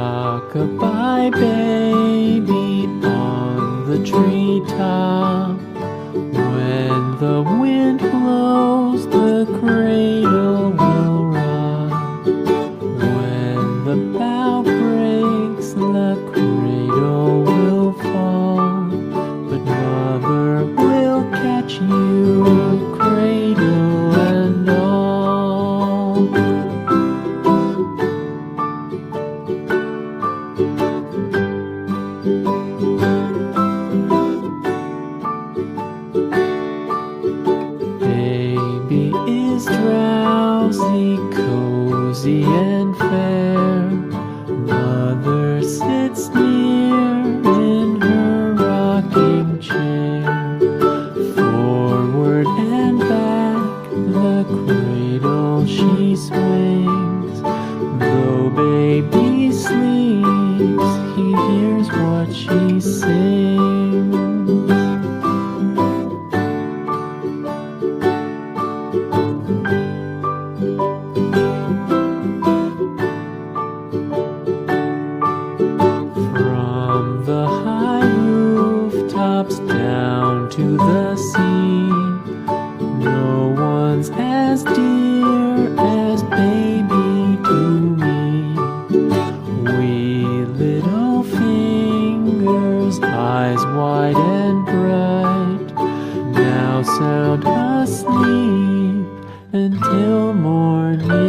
Rock-a-bye baby on the treetop. When the wind blows, the cradle will rock. When the bough breaks, the cradle will fall. But mother will catch you, cradle and all. Baby is drowsy, cozy and fair. Mother sits near in her rocking chair. Forward and back, the cradle she swings. Though baby sleeps, he hears what she sings. From the high rooftops down to the sea, no one's as dear as baby to me. Wee little fingers, eyes wide and bright, now sound asleep until morning.